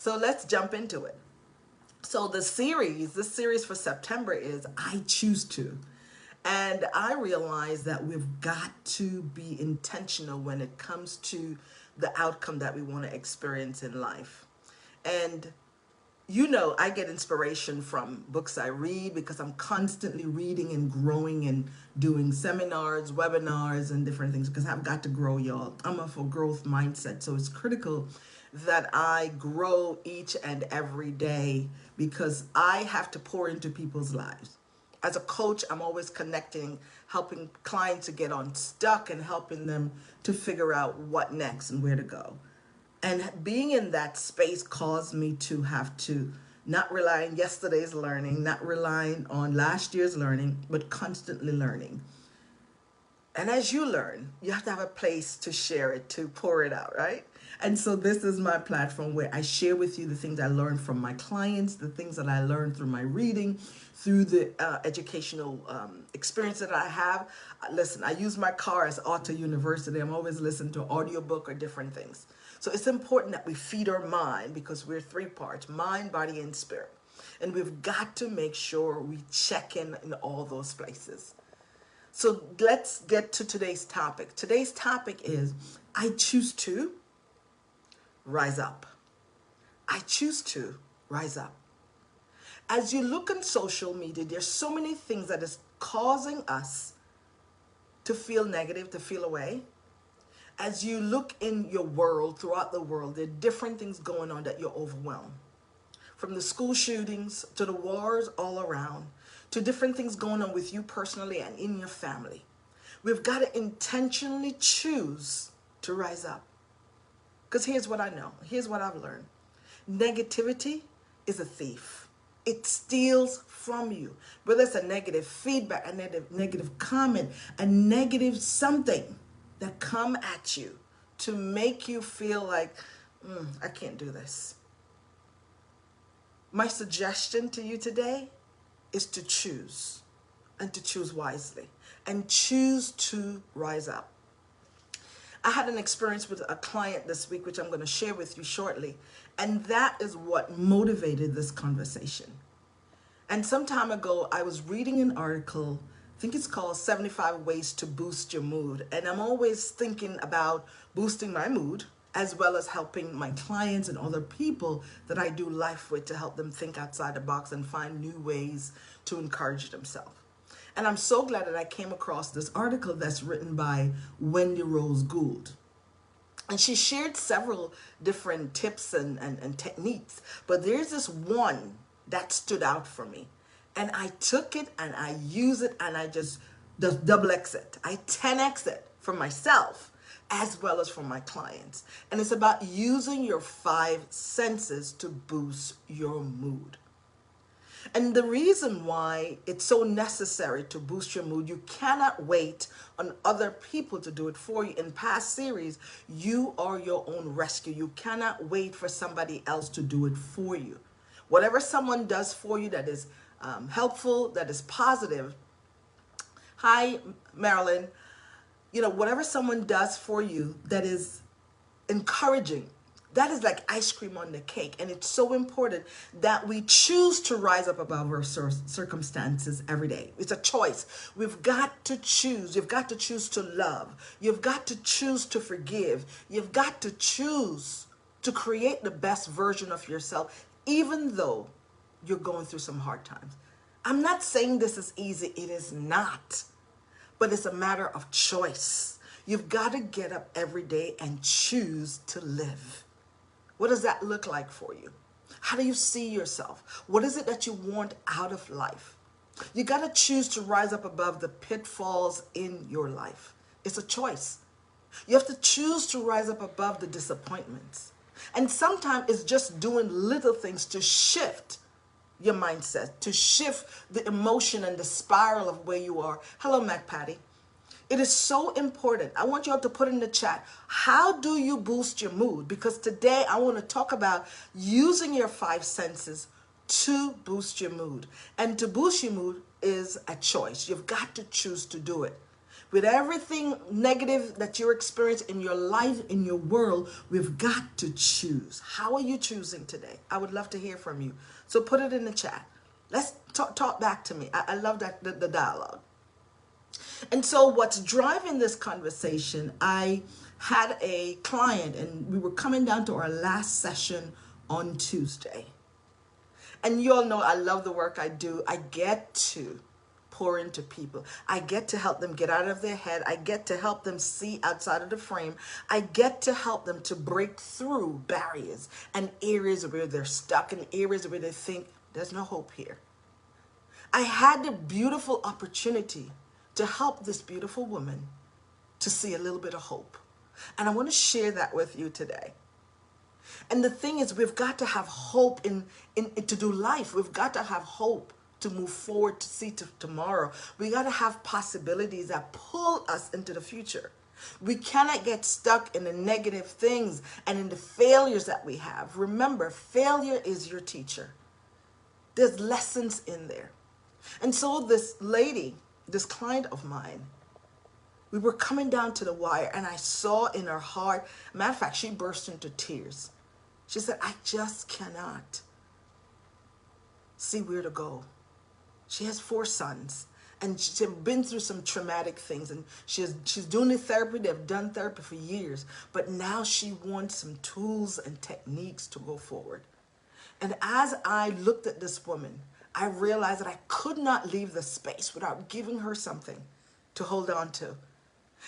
So let's jump into it. So this series for September is I Choose To. And I realize that we've got to be intentional when it comes to the outcome that we want to experience in life. And I get inspiration from books I read because I'm constantly reading and growing and doing seminars, webinars, and different things because I've got to grow, y'all. I'm a for growth mindset. So it's critical that I grow each and every day because I have to pour into people's lives. As a coach, I'm always connecting, helping clients to get unstuck and helping them to figure out what next and where to go. And being in that space caused me to have to not rely on yesterday's learning, not relying on last year's learning, but constantly learning. And as you learn, you have to have a place to share it, to pour it out, right? And so this is my platform where I share with you the things I learned from my clients, the things that I learned through my reading, through the educational experience that I have. Listen, I use my car as Auto University. I'm always listening to audiobook or different things. So it's important that we feed our mind because we're three parts, mind, body, and spirit. And we've got to make sure we check in all those places. So let's get to today's topic. Today's topic is I choose to rise up. I choose to rise up. As you look on social media, there's so many things that is causing us to feel negative, to feel away. As you look in your world, throughout the world, there are different things going on that you're overwhelmed. From the school shootings to the wars all around, to different things going on with you personally and in your family. We've got to intentionally choose to rise up. Because here's what I know. Here's what I've learned. Negativity is a thief. It steals from you. Whether it's a negative feedback, a negative comment, a negative something that come at you to make you feel like, I can't do this. My suggestion to you today is to choose, and to choose wisely, and choose to rise up. I had an experience with a client this week, which I'm going to share with you shortly, and that is what motivated this conversation. And some time ago, I was reading an article, I think it's called 75 Ways to Boost Your Mood, and I'm always thinking about boosting my mood, as well as helping my clients and other people that I do life with to help them think outside the box and find new ways to encourage themselves. And I'm so glad that I came across this article that's written by Wendy Rose Gould. And she shared several different tips and techniques, but there's this one that stood out for me. And I took it and I use it and I just double X it. I 10X it for myself as well as for my clients. And it's about using your 5 senses to boost your mood. And the reason why it's so necessary to boost your mood, you cannot wait on other people to do it for you. In past series, you are your own rescue. You cannot wait for somebody else to do it for you. Whatever someone does for you that is helpful, that is positive. Hi, Marilyn. Whatever someone does for you that is encouraging, that is like ice cream on the cake. And it's so important that we choose to rise up above our circumstances every day. It's a choice. We've got to choose. You've got to choose to love. You've got to choose to forgive. You've got to choose to create the best version of yourself, even though you're going through some hard times. I'm not saying this is easy. It is not. But it's a matter of choice. You've got to get up every day and choose to live. What does that look like for you? How do you see yourself? What is it that you want out of life? You got to choose to rise up above the pitfalls in your life. It's a choice. You have to choose to rise up above the disappointments. And sometimes it's just doing little things to shift your mindset, to shift the emotion and the spiral of where you are. Hello, Mac Patty. It is so important. I want you all to put in the chat, how do you boost your mood? Because today I want to talk about using your 5 senses to boost your mood. And to boost your mood is a choice. You've got to choose to do it. with everything negative that you're experiencing in your life, in your world, we've got to choose. How are you choosing today? I would love to hear from you. So put it in the chat. Let's talk back to me. I love that the dialogue. And so what's driving this conversation, I had a client and we were coming down to our last session on Tuesday. And you all know I love the work I do. I get to pour into people. I get to help them get out of their head. I get to help them see outside of the frame. I get to help them to break through barriers and areas where they're stuck and areas where they think there's no hope here. I had the beautiful opportunity to help this beautiful woman to see a little bit of hope. And I want to share that with you today. And the thing is, we've got to have hope in to do life. We've got to have hope to move forward, to see to tomorrow. We got to have possibilities that pull us into the future. We cannot get stuck in the negative things and in the failures that we have. Remember, failure is your teacher. There's lessons in there. And so this lady, this client of mine, we were coming down to the wire and I saw in her heart, matter of fact, she burst into tears. She said, I just cannot see where to go. She has 4 sons and she's been through some traumatic things and she's doing the therapy. They've done therapy for years, but now she wants some tools and techniques to go forward. And as I looked at this woman, I realized that I could not leave the space without giving her something to hold on to.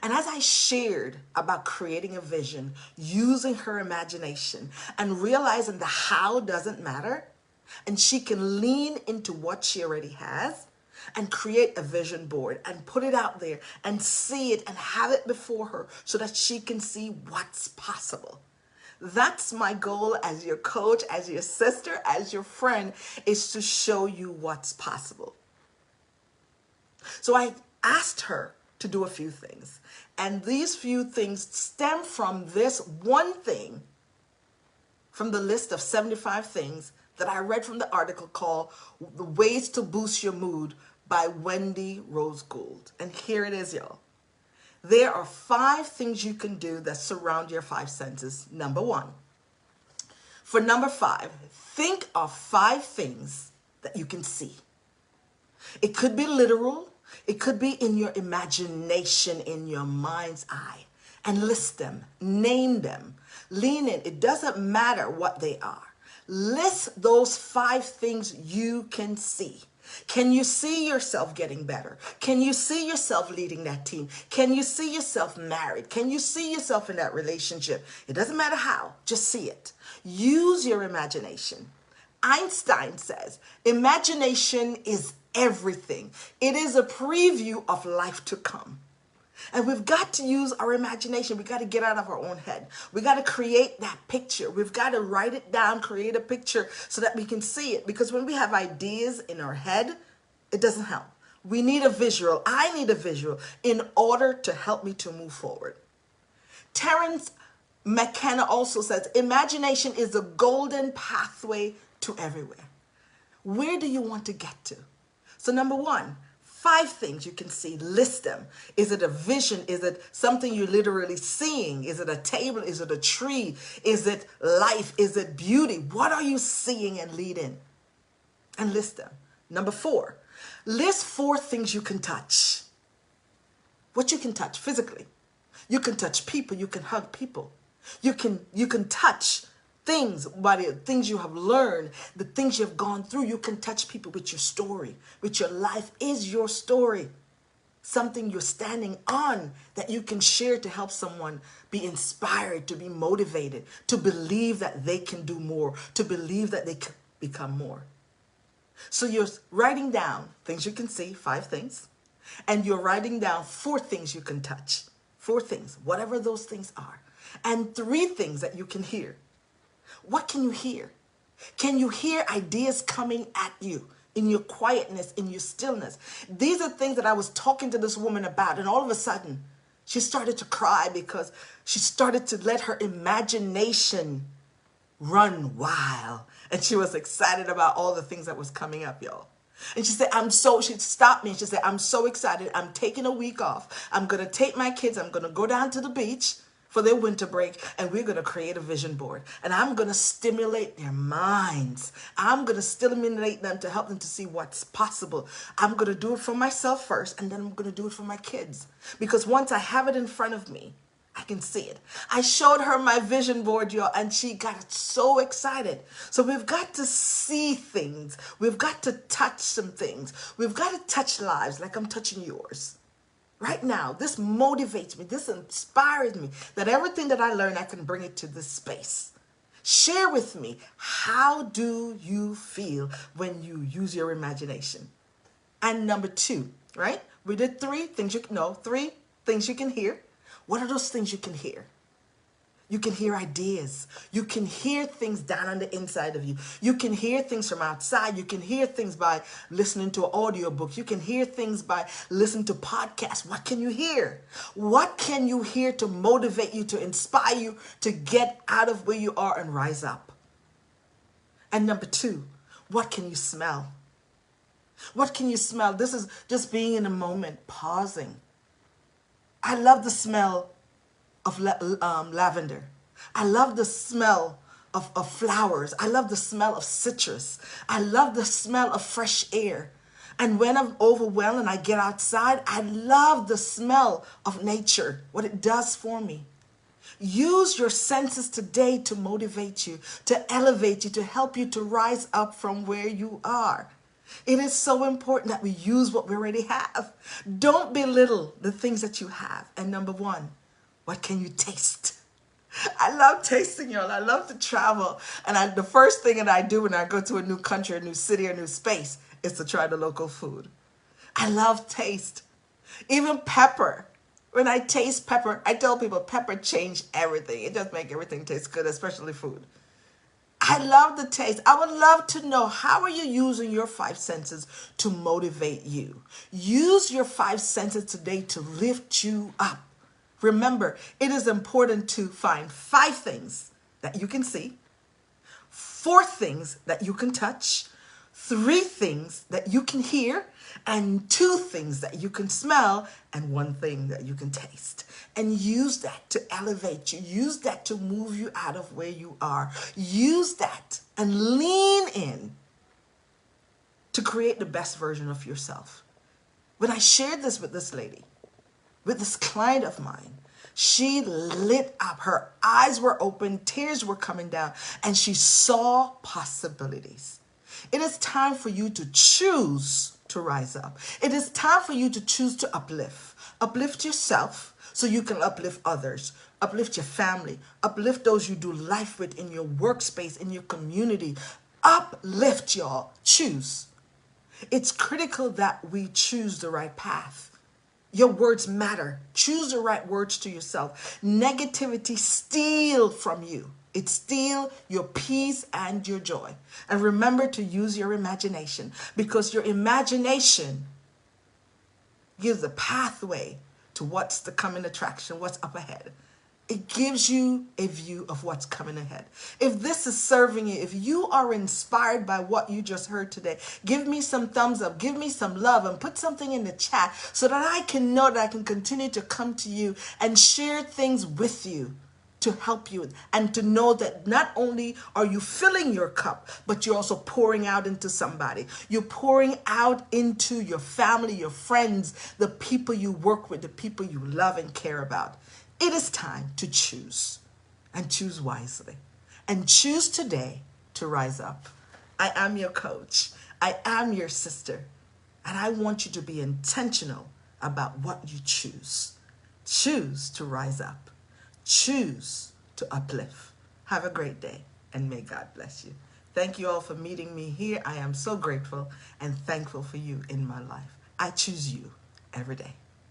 And as I shared about creating a vision, using her imagination, and realizing the how doesn't matter, and she can lean into what she already has and create a vision board and put it out there and see it and have it before her so that she can see what's possible. That's my goal as your coach, as your sister, as your friend, is to show you what's possible. So I asked her to do a few things. And these few things stem from this one thing from the list of 75 things that I read from the article called The Ways to Boost Your Mood by Wendy Rose Gould. And here it is, y'all. There are 5 things you can do that surround your 5 senses. Number 1. For number 5, think of 5 things that you can see. It could be literal. It could be in your imagination, in your mind's eye. And list them. Name them. Lean in. It doesn't matter what they are. List those 5 things you can see. Can you see yourself getting better? Can you see yourself leading that team? Can you see yourself married? Can you see yourself in that relationship? It doesn't matter how, just see it. Use your imagination. Einstein says, imagination is everything. It is a preview of life to come. And we've got to use our imagination. We've got to get out of our own head. We've got to create that picture. We've got to write it down, create a picture so that we can see it. Because when we have ideas in our head, it doesn't help. We need a visual. I need a visual in order to help me to move forward. Terence McKenna also says, imagination is a golden pathway to everywhere. Where do you want to get to? So number 1, 5 things you can see, list them. Is it a vision? Is it something you're literally seeing? Is it a table? Is it a tree? Is it life? Is it beauty? What are you seeing and lead in? And list them. Number 4, list 4 things you can touch. What you can touch physically. You can touch people. You can hug people. You can touch things, by the things you have learned, the things you have gone through. You can touch people with your story, with your life is your story. Something you're standing on that you can share to help someone be inspired, to be motivated, to believe that they can do more, to believe that they can become more. So you're writing down things you can see, 5 things, and you're writing down 4 things you can touch. 4 things, whatever those things are, and 3 things that you can hear. What can you hear? Can you hear ideas coming at you in your quietness, in your stillness? These are things that I was talking to this woman about, and all of a sudden, she started to cry because she started to let her imagination run wild. And she was excited about all the things that was coming up, y'all. And she stopped me and she said, I'm so excited. I'm taking a week off. I'm going to take my kids. I'm going to go down to the beach for their winter break, and we're going to create a vision board. And I'm going to stimulate their minds. I'm going to stimulate them to help them to see what's possible. I'm going to do it for myself first, and then I'm going to do it for my kids. Because once I have it in front of me, I can see it. I showed her my vision board, y'all, and she got so excited. So we've got to see things. We've got to touch some things. We've got to touch lives like I'm touching yours. Right now, this motivates me. This inspires me that everything that I learn, I can bring it to this space. Share with me, how do you feel when you use your imagination? And number 2, right? We did 3 things three things you can hear. What are those things you can hear? You can hear ideas. You can hear things down on the inside of you. You can hear things from outside. You can hear things by listening to an audiobook. You can hear things by listening to podcasts. What can you hear? What can you hear to motivate you, to inspire you, to get out of where you are and rise up? And number 2, what can you smell? What can you smell? This is just being in a moment, pausing. I love the smell of lavender. I love the smell of flowers. I love the smell of citrus. I love the smell of fresh air. And when I'm overwhelmed and I get outside, I love the smell of nature, what it does for me. Use your senses today to motivate you, to elevate you, to help you to rise up from where you are. It is so important that we use what we already have. Don't belittle the things that you have. And number 1, what can you taste? I love tasting, y'all. I love to travel. And the first thing that I do when I go to a new country, a new city, a new space is to try the local food. I love taste. Even pepper. When I taste pepper, I tell people pepper changed everything. It just makes everything taste good, especially food. I love the taste. I would love to know, how are you using your 5 senses to motivate you? Use your 5 senses today to lift you up. Remember, it is important to find 5 things that you can see, 4 things that you can touch, 3 things that you can hear, and 2 things that you can smell, and 1 thing that you can taste. And use that to elevate you. Use that to move you out of where you are. Use that and lean in to create the best version of yourself. When I shared this with this lady, with this client of mine, she lit up. Her eyes were open, tears were coming down, and she saw possibilities. It is time for you to choose to rise up. It is time for you to choose to uplift. Uplift yourself so you can uplift others. Uplift your family. Uplift those you do life with in your workspace, in your community. Uplift, y'all. Choose. It's critical that we choose the right path. Your words matter. Choose the right words to yourself. Negativity steals from you. It steals your peace and your joy. And remember to use your imagination, because your imagination gives a pathway to what's the coming attraction, what's up ahead. It gives you a view of what's coming ahead. If this is serving you, if you are inspired by what you just heard today, give me some thumbs up, give me some love, and put something in the chat so that I can know that I can continue to come to you and share things with you to help you, and to know that not only are you filling your cup, but you're also pouring out into somebody. You're pouring out into your family, your friends, the people you work with, the people you love and care about. It is time to choose, and choose wisely, and choose today to rise up. I am your coach. I am your sister, and I want you to be intentional about what you choose. Choose to rise up. Choose to uplift. Have a great day, and may God bless you. Thank you all for meeting me here. I am so grateful and thankful for you in my life. I choose you every day.